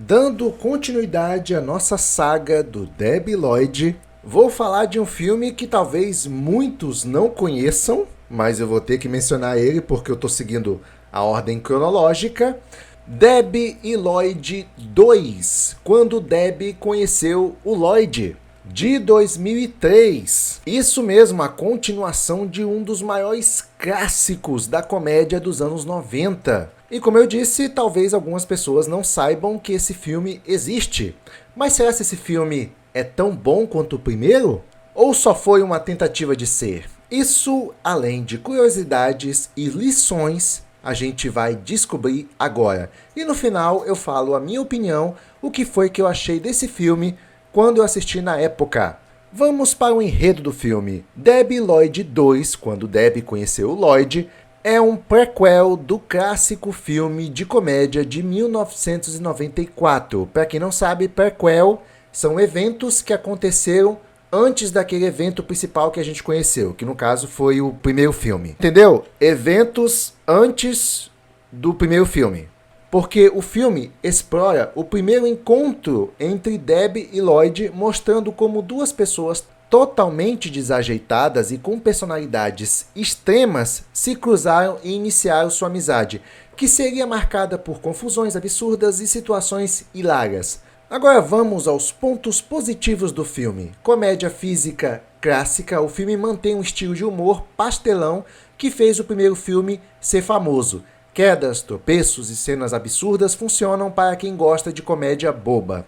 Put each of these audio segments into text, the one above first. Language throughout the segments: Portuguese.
Dando continuidade à nossa saga do Debi Lloyd, vou falar de um filme que talvez muitos não conheçam, mas eu vou ter que mencionar ele porque eu estou seguindo a ordem cronológica. Debi e Lloyd 2, quando Debi conheceu o Lloyd, de 2003. Isso mesmo, a continuação de um dos maiores clássicos da comédia dos anos 90. E como eu disse, talvez algumas pessoas não saibam que esse filme existe. Mas será que esse filme é tão bom quanto o primeiro? Ou só foi uma tentativa de ser? Isso, além de curiosidades e lições, a gente vai descobrir agora. E no final eu falo a minha opinião, o que foi que eu achei desse filme quando eu assisti na época. Vamos para o enredo do filme. Debi Lloyd 2, quando Debi conheceu o Lloyd, é um prequel do clássico filme de comédia de 1994. Para quem não sabe, prequel são eventos que aconteceram antes daquele evento principal que a gente conheceu, que no caso foi o primeiro filme. Entendeu? Eventos antes do primeiro filme. Porque o filme explora o primeiro encontro entre Debi e Lloyd, mostrando como duas pessoas totalmente desajeitadas e com personalidades extremas se cruzaram e iniciaram sua amizade, que seria marcada por confusões absurdas e situações hilárias. Agora vamos aos pontos positivos do filme. Comédia física clássica, o filme mantém um estilo de humor pastelão que fez o primeiro filme ser famoso. Quedas, tropeços e cenas absurdas funcionam para quem gosta de comédia boba.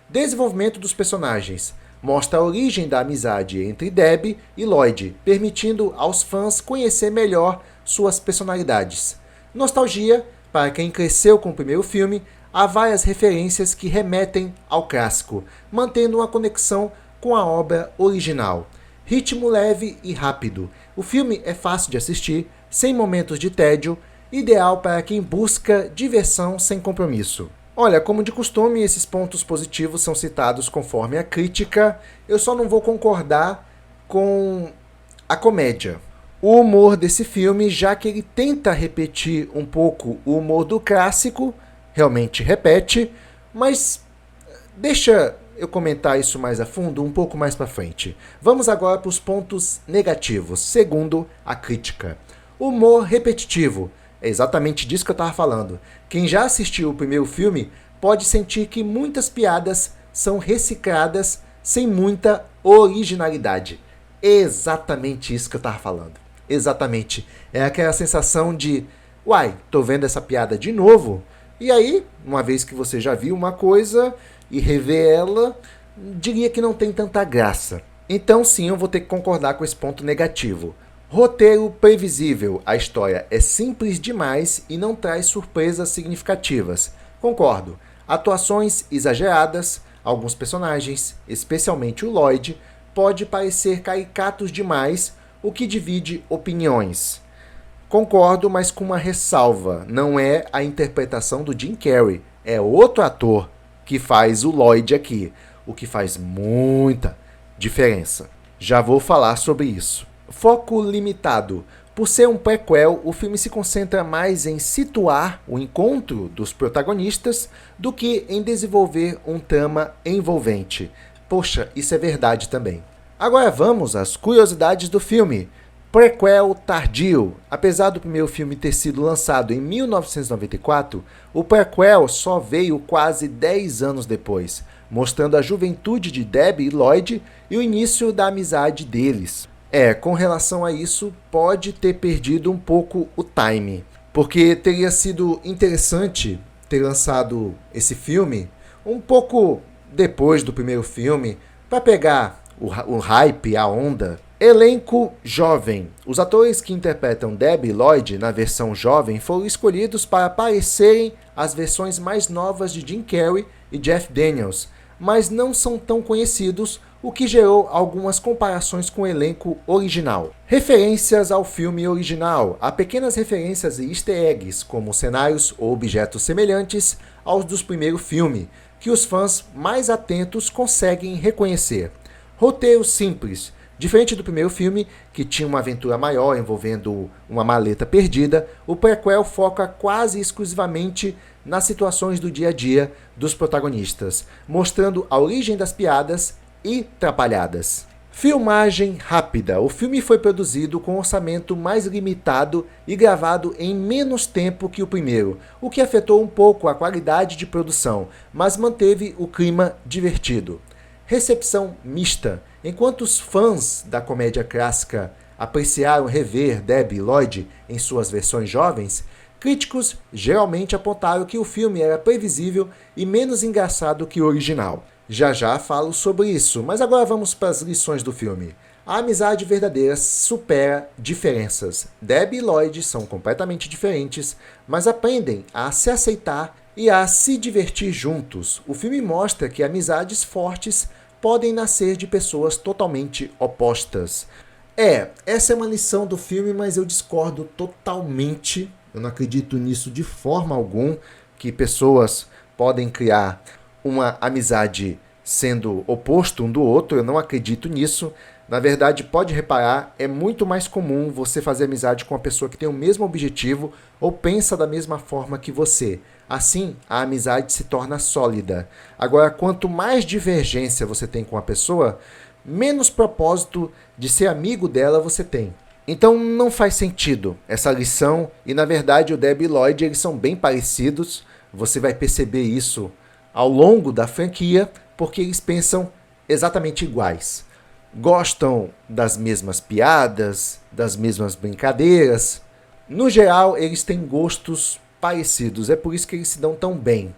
Desenvolvimento dos personagens. Mostra a origem da amizade entre Debi e Lloyd, permitindo aos fãs conhecer melhor suas personalidades. Nostalgia. Para quem cresceu com o primeiro filme, há várias referências que remetem ao clássico, mantendo uma conexão com a obra original. Ritmo leve e rápido. O filme é fácil de assistir, sem momentos de tédio, ideal para quem busca diversão sem compromisso. Olha, como de costume, esses pontos positivos são citados conforme a crítica, eu só não vou concordar com a comédia. O humor desse filme, já que ele tenta repetir um pouco o humor do clássico, realmente repete, mas deixa eu comentar isso mais a fundo um pouco mais para frente. Vamos agora para os pontos negativos, segundo a crítica. Humor repetitivo. É exatamente disso que eu estava falando. Quem já assistiu o primeiro filme pode sentir que muitas piadas são recicladas sem muita originalidade. Exatamente isso que eu estava falando. Exatamente. É aquela sensação de, uai, tô vendo essa piada de novo? E aí, uma vez que você já viu uma coisa e revê ela, diria que não tem tanta graça. Então sim, eu vou ter que concordar com esse ponto negativo. Roteiro previsível. A história é simples demais e não traz surpresas significativas. Concordo. Atuações exageradas. Alguns personagens, especialmente o Lloyd, pode parecer caricatos demais, o que divide opiniões. Concordo, mas com uma ressalva. Não é a interpretação do Jim Carrey. É outro ator que faz o Lloyd aqui, o que faz muita diferença. Já vou falar sobre isso. Foco limitado. Por ser um prequel, o filme se concentra mais em situar o encontro dos protagonistas do que em desenvolver um trama envolvente. Poxa, isso é verdade também. Agora vamos às curiosidades do filme. Prequel tardio. Apesar do primeiro filme ter sido lançado em 1994, o prequel só veio quase 10 anos depois, mostrando a juventude de Debi e Lloyd e o início da amizade deles. Com relação a isso, pode ter perdido um pouco o time, porque teria sido interessante ter lançado esse filme um pouco depois do primeiro filme, para pegar o hype, a onda. Elenco jovem. Os atores que interpretam Debi e Lloyd na versão jovem foram escolhidos para aparecerem as versões mais novas de Jim Carrey e Jeff Daniels, mas não são tão conhecidos, o que gerou algumas comparações com o elenco original. Referências ao filme original. Há pequenas referências e easter eggs, como cenários ou objetos semelhantes aos dos primeiro filme, que os fãs mais atentos conseguem reconhecer. Roteiro simples. Diferente do primeiro filme, que tinha uma aventura maior envolvendo uma maleta perdida, o prequel foca quase exclusivamente nas situações do dia a dia dos protagonistas, mostrando a origem das piadas e trapalhadas. Filmagem rápida. O filme foi produzido com um orçamento mais limitado e gravado em menos tempo que o primeiro, o que afetou um pouco a qualidade de produção, mas manteve o clima divertido. Recepção mista. Enquanto os fãs da comédia clássica apreciaram rever Debbie Lloyd em suas versões jovens, críticos geralmente apontaram que o filme era previsível e menos engraçado que o original. Já já falo sobre isso, mas agora vamos para as lições do filme. A amizade verdadeira supera diferenças. Debbie e Lloyd são completamente diferentes, mas aprendem a se aceitar e a se divertir juntos. O filme mostra que amizades fortes podem nascer de pessoas totalmente opostas. Essa é uma lição do filme, mas eu discordo totalmente. Eu não acredito nisso de forma alguma, que pessoas podem criar uma amizade sendo oposto um do outro. Eu não acredito nisso. Na verdade, pode reparar, é muito mais comum você fazer amizade com uma pessoa que tem o mesmo objetivo ou pensa da mesma forma que você. Assim, a amizade se torna sólida. Agora, quanto mais divergência você tem com a pessoa, menos propósito de ser amigo dela você tem. Então não faz sentido essa lição, e na verdade o Debbie e Lloyd eles são bem parecidos. Você vai perceber isso ao longo da franquia, porque eles pensam exatamente iguais. Gostam das mesmas piadas, das mesmas brincadeiras. No geral, eles têm gostos parecidos, é por isso que eles se dão tão bem.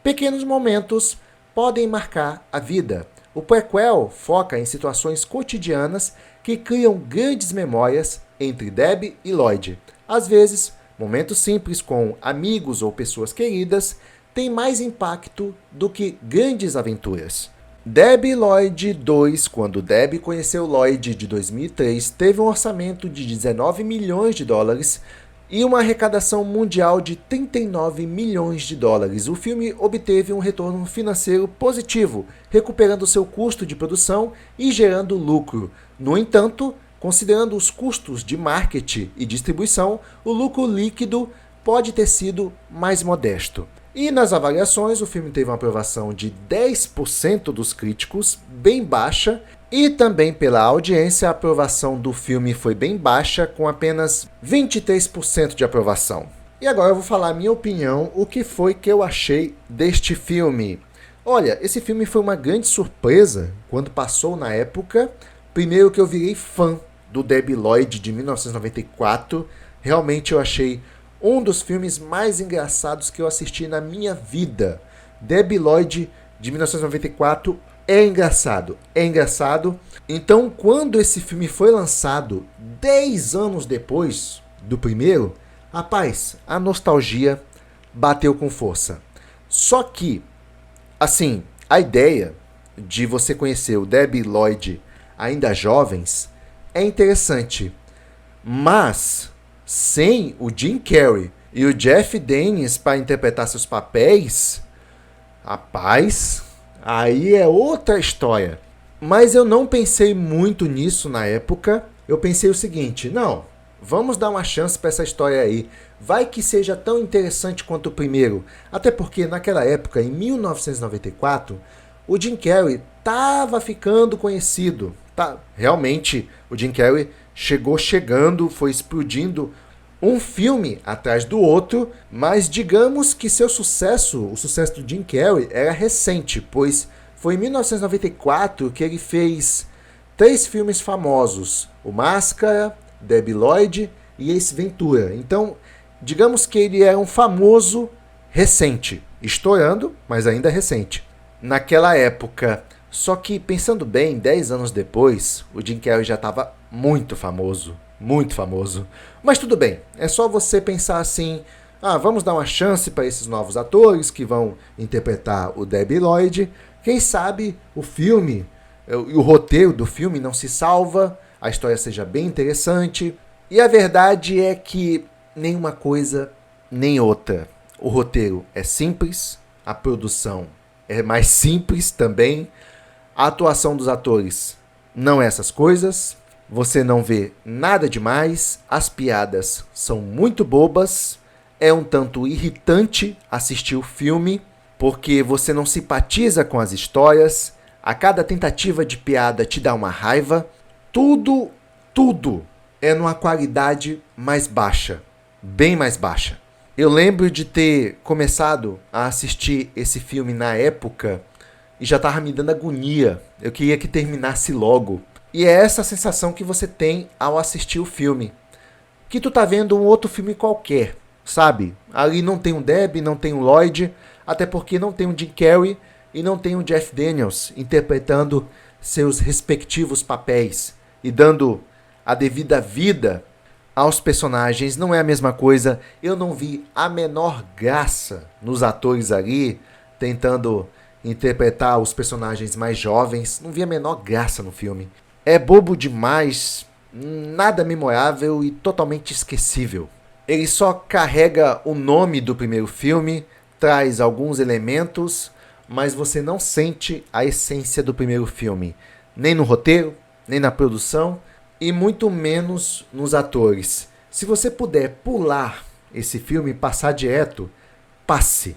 Pequenos momentos podem marcar a vida. O prequel foca em situações cotidianas que criam grandes memórias entre Debbie e Lloyd. Às vezes, momentos simples com amigos ou pessoas queridas têm mais impacto do que grandes aventuras. Debbie e Lloyd 2, quando Debbie conheceu Lloyd de 2003, teve um orçamento de 19 milhões de dólares e uma arrecadação mundial de 39 milhões de dólares. O filme obteve um retorno financeiro positivo, recuperando seu custo de produção e gerando lucro. No entanto, considerando os custos de marketing e distribuição, o lucro líquido pode ter sido mais modesto. E nas avaliações, o filme teve uma aprovação de 10% dos críticos, bem baixa, e também pela audiência, a aprovação do filme foi bem baixa, com apenas 23% de aprovação. E agora eu vou falar a minha opinião, o que foi que eu achei deste filme. Olha, esse filme foi uma grande surpresa quando passou na época. Primeiro que eu virei fã do Debbie Lloyd de 1994, realmente eu achei um dos filmes mais engraçados que eu assisti na minha vida. Debbie Lloyd, de 1994, é engraçado. Então, quando esse filme foi lançado, 10 anos depois do primeiro, rapaz, a nostalgia bateu com força. Só que, assim, a ideia de você conhecer o Debbie Lloyd ainda jovens é interessante. Mas sem o Jim Carrey e o Jeff Daniels para interpretar seus papéis, rapaz, aí é outra história. Mas eu não pensei muito nisso na época. Eu pensei o seguinte, não, vamos dar uma chance para essa história aí. Vai que seja tão interessante quanto o primeiro. Até porque naquela época, em 1994, o Jim Carrey estava ficando conhecido. Realmente, o Jim Carrey chegando, foi explodindo um filme atrás do outro, mas digamos que seu sucesso, o sucesso do Jim Carrey, era recente, pois foi em 1994 que ele fez 3 filmes famosos, O Máscara, Debbie Lloyd e Ace Ventura. Então, digamos que ele era um famoso recente, estourando, mas ainda recente. Naquela época, só que pensando bem, 10 anos depois, o Jim Carrey já estava muito famoso. Mas tudo bem, é só você pensar assim, vamos dar uma chance para esses novos atores que vão interpretar o Debbie Lloyd. Quem sabe o filme, o roteiro do filme não se salva, a história seja bem interessante. E a verdade é que nenhuma coisa nem outra. O roteiro é simples, a produção é mais simples também, a atuação dos atores não é essas coisas, você não vê nada demais, as piadas são muito bobas, é um tanto irritante assistir o filme, porque você não simpatiza com as histórias, a cada tentativa de piada te dá uma raiva, tudo é numa qualidade mais baixa, bem mais baixa. Eu lembro de ter começado a assistir esse filme na época e já estava me dando agonia. Eu queria que terminasse logo. E é essa sensação que você tem ao assistir o filme. Que tu tá vendo um outro filme qualquer, sabe? Ali não tem um Deb, não tem um Lloyd, até porque não tem um Jim Carrey e não tem um Jeff Daniels interpretando seus respectivos papéis e dando a devida vida aos personagens. Não é a mesma coisa. Eu não vi a menor graça nos atores ali tentando interpretar os personagens mais jovens. Não vi a menor graça no filme. É bobo demais, nada memorável e totalmente esquecível. Ele só carrega o nome do primeiro filme, traz alguns elementos, mas você não sente a essência do primeiro filme. Nem no roteiro, nem na produção e muito menos nos atores. Se você puder pular esse filme e passar direto, passe.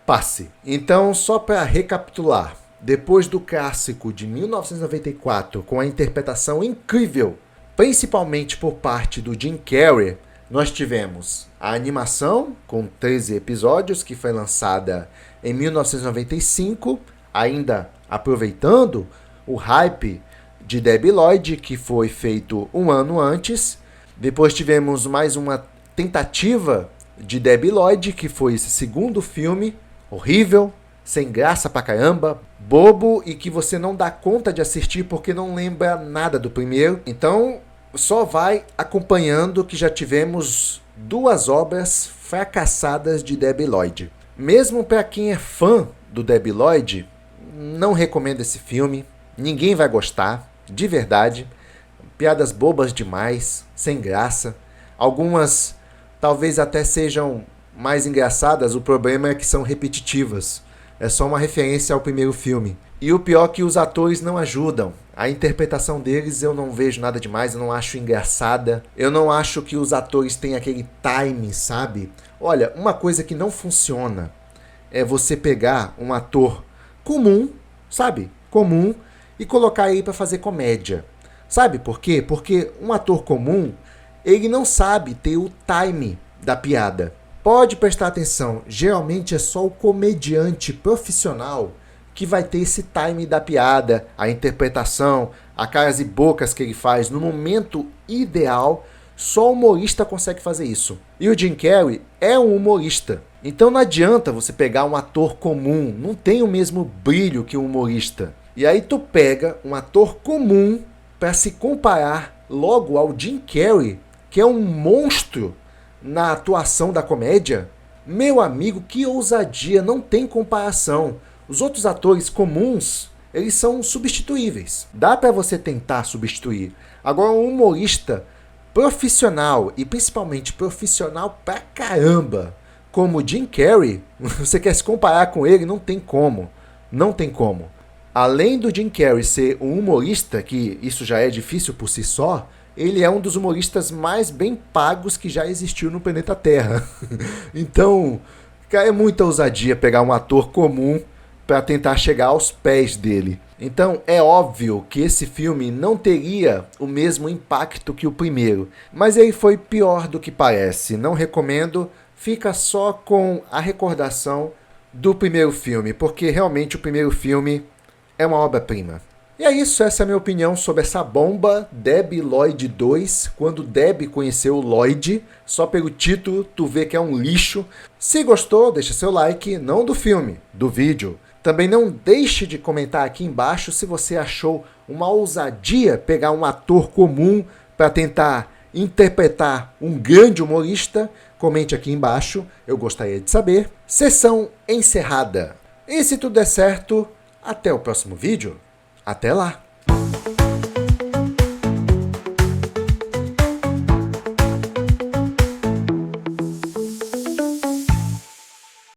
Passe. Então, só para recapitular, depois do clássico de 1994, com a interpretação incrível, principalmente por parte do Jim Carrey, nós tivemos a animação, com 13 episódios, que foi lançada em 1995, ainda aproveitando o hype de Debi Lloyd, que foi feito um ano antes. Depois tivemos mais uma tentativa de Debi Lloyd, que foi esse segundo filme, horrível, sem graça pra caramba, bobo e que você não dá conta de assistir porque não lembra nada do primeiro. Então, só vai acompanhando que já tivemos 2 obras fracassadas de Debi Lloyd. Mesmo para quem é fã do Debi Lloyd, não recomendo esse filme. Ninguém vai gostar, de verdade. Piadas bobas demais, sem graça. Algumas talvez até sejam mais engraçadas, o problema é que são repetitivas. É só uma referência ao primeiro filme. E o pior é que os atores não ajudam. A interpretação deles eu não vejo nada demais, eu não acho engraçada. Eu não acho que os atores têm aquele time, sabe? Olha, uma coisa que não funciona é você pegar um ator comum, sabe? Comum, e colocar ele para fazer comédia. Sabe por quê? Porque um ator comum, ele não sabe ter o time da piada. Pode prestar atenção, geralmente é só o comediante profissional que vai ter esse time da piada, a interpretação, as caras e bocas que ele faz no momento ideal. Só o humorista consegue fazer isso. E o Jim Carrey é um humorista. Então não adianta você pegar um ator comum, não tem o mesmo brilho que um humorista. E aí tu pega um ator comum para se comparar logo ao Jim Carrey, que é um monstro na atuação da comédia. Meu amigo, que ousadia, não tem comparação. Os outros atores comuns, eles são substituíveis. Dá para você tentar substituir. Agora, um humorista profissional, e principalmente profissional pra caramba, como o Jim Carrey, você quer se comparar com ele, não tem como. Não tem como. Além do Jim Carrey ser um humorista, que isso já é difícil por si só, ele é um dos humoristas mais bem pagos que já existiu no planeta Terra. Então, é muita ousadia pegar um ator comum para tentar chegar aos pés dele. Então, é óbvio que esse filme não teria o mesmo impacto que o primeiro, mas ele foi pior do que parece. Não recomendo, fica só com a recordação do primeiro filme, porque realmente o primeiro filme é uma obra-prima. E é isso, essa é a minha opinião sobre essa bomba, Debi Lloyd 2, quando Debi conheceu o Lloyd. Só pelo título, tu vê que é um lixo. Se gostou, deixa seu like, não do filme, do vídeo. Também não deixe de comentar aqui embaixo se você achou uma ousadia pegar um ator comum para tentar interpretar um grande humorista. Comente aqui embaixo, eu gostaria de saber. Sessão encerrada. E se tudo der certo, até o próximo vídeo. Até lá!